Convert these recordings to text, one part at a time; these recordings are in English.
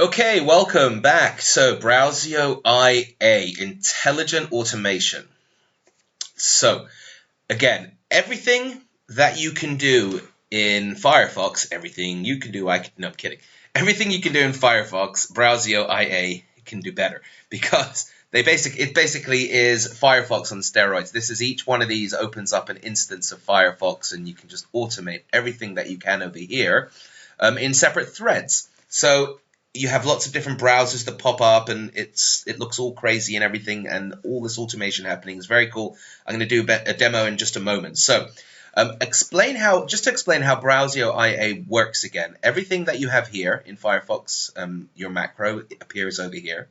Okay, welcome back. So, Browseo IA, Intelligent Automation. So, again, everything that you can do in Firefox, everything you can do, no, I'm kidding. Everything you can do in Firefox, Browseo IA can do better because it basically is Firefox on steroids. This is each one of these opens up an instance of Firefox, and you can just automate everything that you can over here in separate threads. So you have lots of different browsers that pop up, and it looks all crazy and everything, and all this automation happening is very cool. I'm going to do a demo in just a moment. So to explain how Browseo IA works again. Everything that you have here in Firefox, your macro appears over here,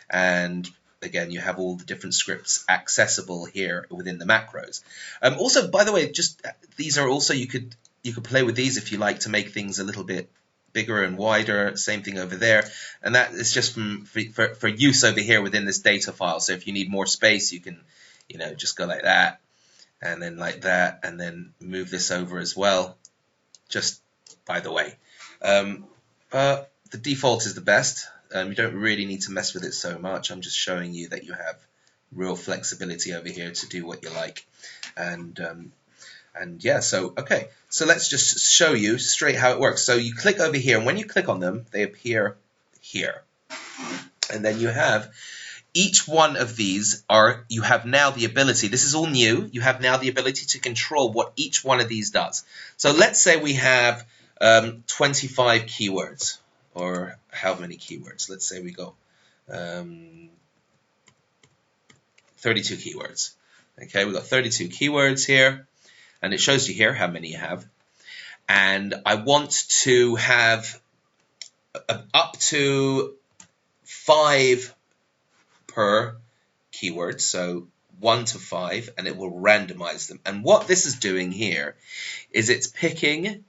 and again, you have all the different scripts accessible here within the macros. Also, by the way, just these are also you could play with these if you like to make things a little bit bigger and wider. Same thing over there, and that is just for use over here within this data file. So if you need more space, you can just go like that, and then like that, and then move this over as well. Just by the way, the default is the best. You don't really need to mess with it so much. I'm just showing you that you have real flexibility over here to do what you like. And yeah, so okay, so let's just show you straight how it works. So you click over here, and when you click on them, they appear here. And then you have each one of these you have now the ability, this is all new, you have now the ability to control what each one of these does. So let's say we have 25 keywords, or how many keywords? Let's say we go 32 keywords. Okay, we've got 32 keywords here, and it shows you here how many you have. And I want to have up to 5 per keyword, so 1 to 5, and it will randomize them. And what this is doing here is it's picking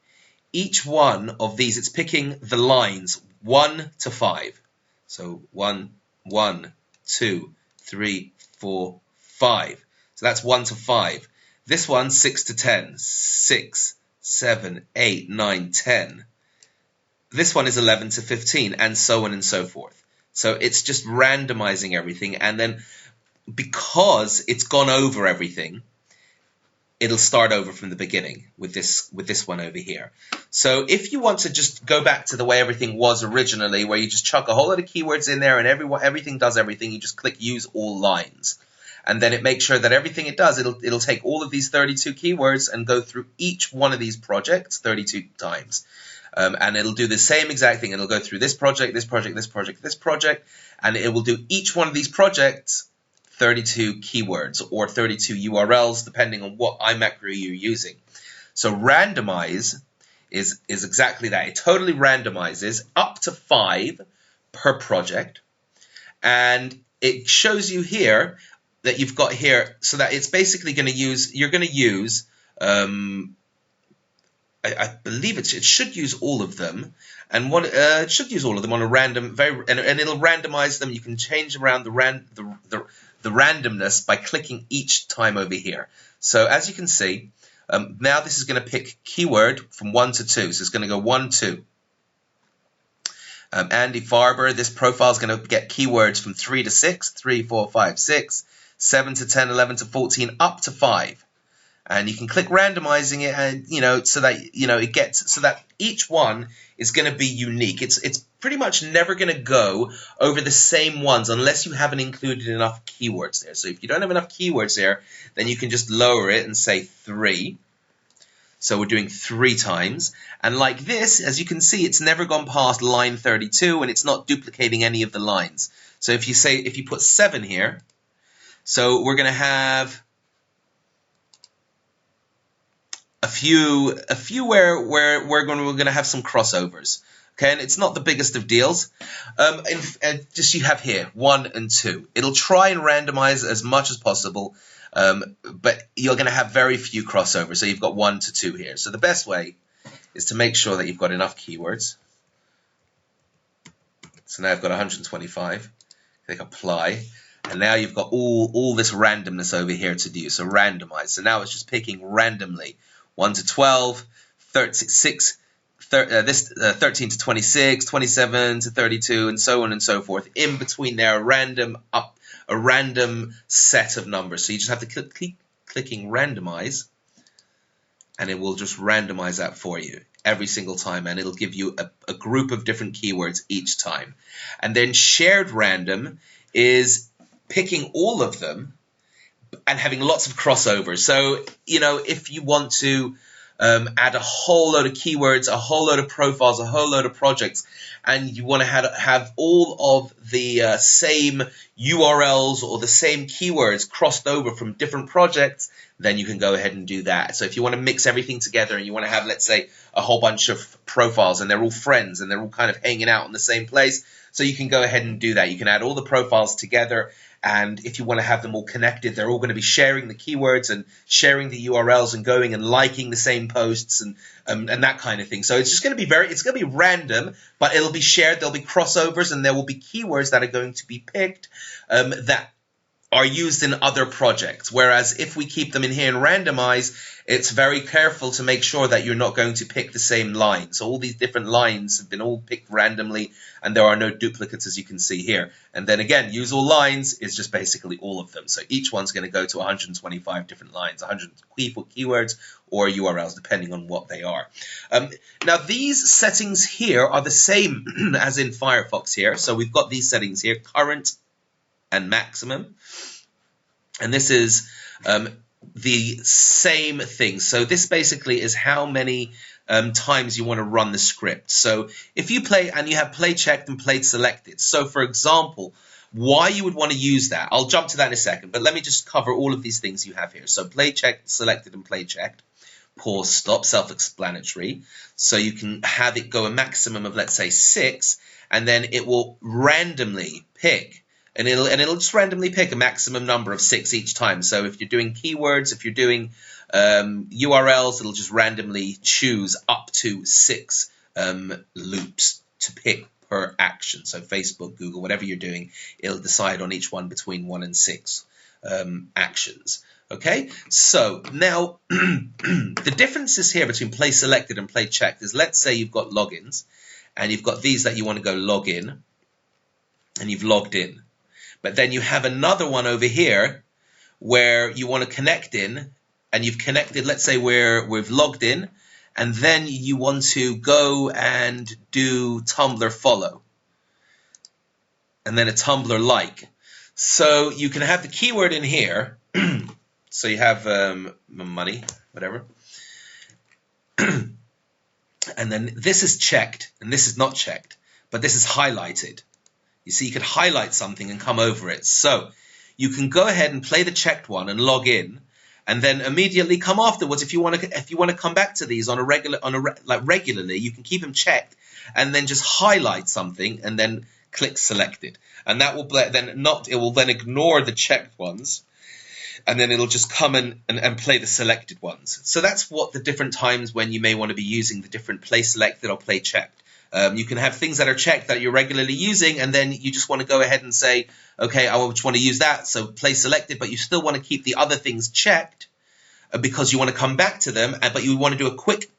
each one of these, it's picking the lines 1 to 5. So 1, 2, 3, 4, 5. So that's 1 to 5. This one, 6 to 10. 6, 7, 8, 9, 10. This one is 11 to 15, and so on and so forth. So it's just randomizing everything, and then because it's gone over everything, it'll start over from the beginning with this one over here. So if you want to just go back to the way everything was originally, where you just chuck a whole lot of keywords in there and everything does everything, you just click use all lines. And then it makes sure that everything it does, it'll take all of these 32 keywords and go through each one of these projects 32 times. And it'll do the same exact thing. It'll go through this project, this project, this project, this project, and it will do each one of these projects 32 keywords or 32 URLs, depending on what iMacro you're using. So randomize is exactly that. It totally randomizes up to 5 per project. And it shows you here that you've got here, so that it's basically going to use, you're going to use, I believe it should use all of them, and it should use all of them on a random, and it'll randomize them. You can change around the randomness by clicking each time over here. So as you can see, now this is going to pick keyword from 1 to 2. So it's going to go 1, 2. Andy Farber, this profile is going to get keywords from 3 to 6, 3, 4, 5, 6, 7 to 10, 11 to 14, up to 5. And you can click randomizing it, and so that each one is going to be unique. It's pretty much never going to go over the same ones unless you haven't included enough keywords there. So if you don't have enough keywords there, then you can just lower it and say 3. So we're doing 3 times. And like this, as you can see, it's never gone past line 32, and it's not duplicating any of the lines. So if you put 7 here, so we're going to have a few where we're going to have some crossovers. Okay, and it's not the biggest of deals. And just you have here 1 and 2. It'll try and randomize as much as possible, but you're going to have very few crossovers. So you've got 1 to 2 here. So the best way is to make sure that you've got enough keywords. So now I've got 125. Click apply. And now you've got all this randomness over here to do. So randomize. So now it's just picking randomly 1 to 12, 36, 13 to 26, 27 to 32, and so on and so forth. In between there, a random set of numbers. So you just have to keep clicking randomize, and it will just randomize that for you every single time, and it'll give you a group of different keywords each time. And then shared random is picking all of them and having lots of crossovers. So, if you want to add a whole load of keywords, a whole load of profiles, a whole load of projects, and you want to have all of the same URLs or the same keywords crossed over from different projects, then you can go ahead and do that. So if you want to mix everything together and you want to have, let's say, a whole bunch of profiles and they're all friends and they're all kind of hanging out in the same place, so you can go ahead and do that. You can add all the profiles together, and if you want to have them all connected, they're all going to be sharing the keywords and sharing the URLs and going and liking the same posts and that kind of thing. So it's just going to be it's going to be random, but it'll be shared. There'll be crossovers, and there will be keywords that are going to be picked that are used in other projects. Whereas if we keep them in here and randomize, it's very careful to make sure that you're not going to pick the same line. So all these different lines have been all picked randomly, and there are no duplicates, as you can see here. And then again, use all lines is just basically all of them. So each one's going to go to 125 different lines, 100 keywords or URLs, depending on what they are. Now these settings here are the same as in Firefox here. So we've got these settings here, current and maximum. And this is the same thing. So this basically is how many times you want to run the script. So if you play and you have play checked and played selected. So for example, why you would want to use that, I'll jump to that in a second, but let me just cover all of these things you have here. So play checked, selected, and play checked. Pause, stop, self-explanatory. So you can have it go a maximum of, let's say, 6, and then it will randomly pick. And it'll just randomly pick a maximum number of 6 each time. So if you're doing keywords, if you're doing URLs, it'll just randomly choose up to 6 loops to pick per action. So Facebook, Google, whatever you're doing, it'll decide on each one between 1 and 6 actions. Okay, so now the differences here between play selected and play checked is, let's say you've got logins, and you've got these that you want to go log in, and you've logged in. But then you have another one over here where you want to connect in, and you've connected, let's say we've logged in, and then you want to go and do Tumblr follow, and then a Tumblr like. So you can have the keyword in here, so you have money, whatever, and then this is checked, and this is not checked, but this is highlighted. You see, you could highlight something and come over it. So you can go ahead and play the checked one and log in, and then immediately come afterwards. If you want to come back to these regularly, you can keep them checked, and then just highlight something and then click selected, and that will it will then ignore the checked ones, and then it'll just come and play the selected ones. So that's what the different times when you may want to be using the different play selected or play checked. You can have things that are checked that you're regularly using, and then you just want to go ahead and say, okay, I just want to use that, so play selected, but you still want to keep the other things checked because you want to come back to them, but you want to do a quick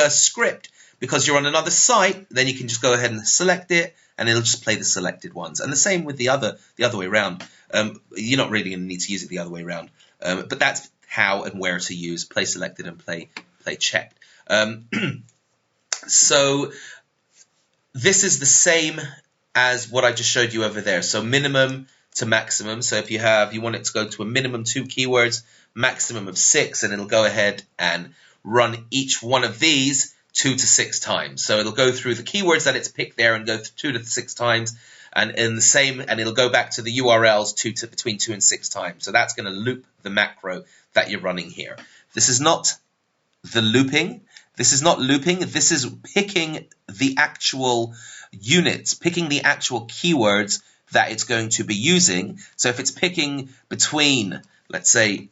script because you're on another site. Then you can just go ahead and select it, and it'll just play the selected ones. And the same with the other way around. You're not really going to need to use it the other way around, but that's how and where to use play selected and play checked. So this is the same as what I just showed you over there. So minimum to maximum. So if you want it to go to a minimum 2 keywords, maximum of 6, and it'll go ahead and run each one of these 2 to 6 times. So it'll go through the keywords that it's picked there and go 2 to 6 times, and it'll go back to the URLs between 2 and 6 times. So that's going to loop the macro that you're running here. This is not the looping. This is not looping. This is picking the actual units, picking the actual keywords that it's going to be using. So if it's picking between, let's say,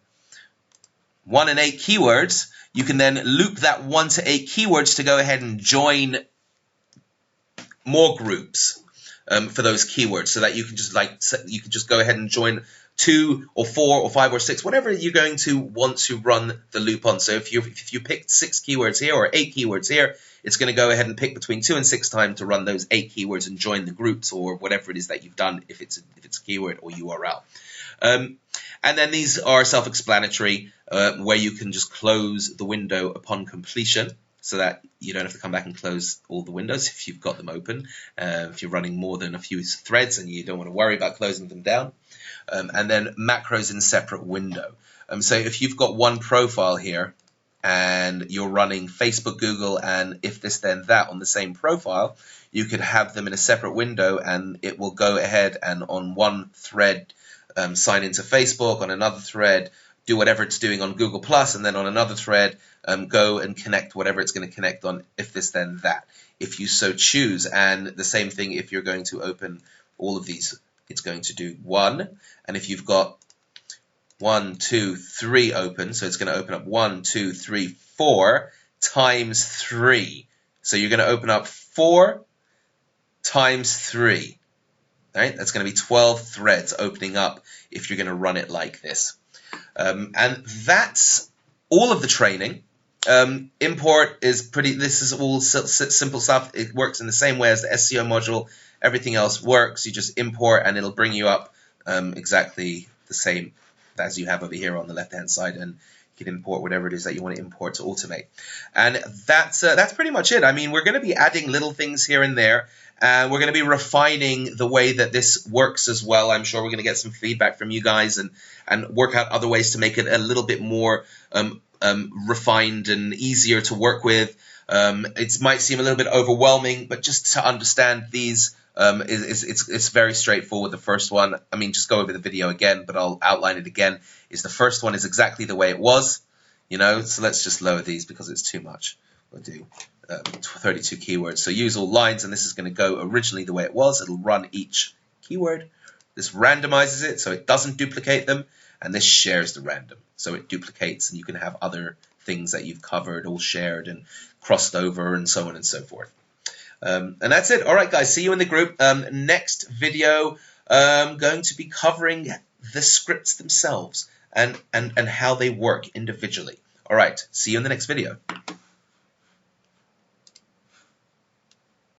1 and 8 keywords, you can then loop that 1 to 8 keywords to go ahead and join more groups for those keywords, so that you can just go ahead and join 2 or 4 or 5 or 6, whatever you're going to want to run the loop on. So if you picked 6 keywords here or 8 keywords here, it's going to go ahead and pick between 2 and 6 times to run those 8 keywords and join the groups or whatever it is that you've done if it's a keyword or URL. And then these are self-explanatory, where you can just close the window upon completion, so that you don't have to come back and close all the windows if you've got them open. If you're running more than a few threads and you don't want to worry about closing them down. And then macros in separate window. So if you've got one profile here and you're running Facebook, Google, and if this then that on the same profile, you could have them in a separate window and it will go ahead and on one thread sign into Facebook, on another thread do whatever it's doing on Google+, and then on another thread go and connect whatever it's going to connect on if this then that, if you so choose. And the same thing if you're going to open all of these, it's going to do 1, and if you've got 1, 2, 3 open, so it's going to open up 1, 2, 3, 4 times 3. So you're going to open up 4 times 3. Right? That's going to be 12 threads opening up if you're going to run it like this. And that's all of the training. Import is this is all simple stuff. It works in the same way as the SEO module. Everything else works. You just import and it'll bring you up exactly the same as you have over here on the left-hand side, and you can import whatever it is that you want to import to automate. And that's pretty much it. I mean, we're going to be adding little things here and there. We're going to be refining the way that this works as well. I'm sure we're going to get some feedback from you guys and work out other ways to make it a little bit more refined and easier to work with. It might seem a little bit overwhelming, but just to understand these, it's very straightforward. The first one, I mean, just go over the video again, but I'll outline it again. Is the first one is exactly the way it was, so let's just lower these because it's too much. We'll do 32 keywords. So use all lines, and this is going to go originally the way it was. It'll run each keyword. This randomizes it so it doesn't duplicate them, and this shares the random. So it duplicates, and you can have other things that you've covered all shared and crossed over and so on and so forth. And that's it. All right, guys, see you in the group. Next video, going to be covering the scripts themselves and how they work individually. All right, see you in the next video.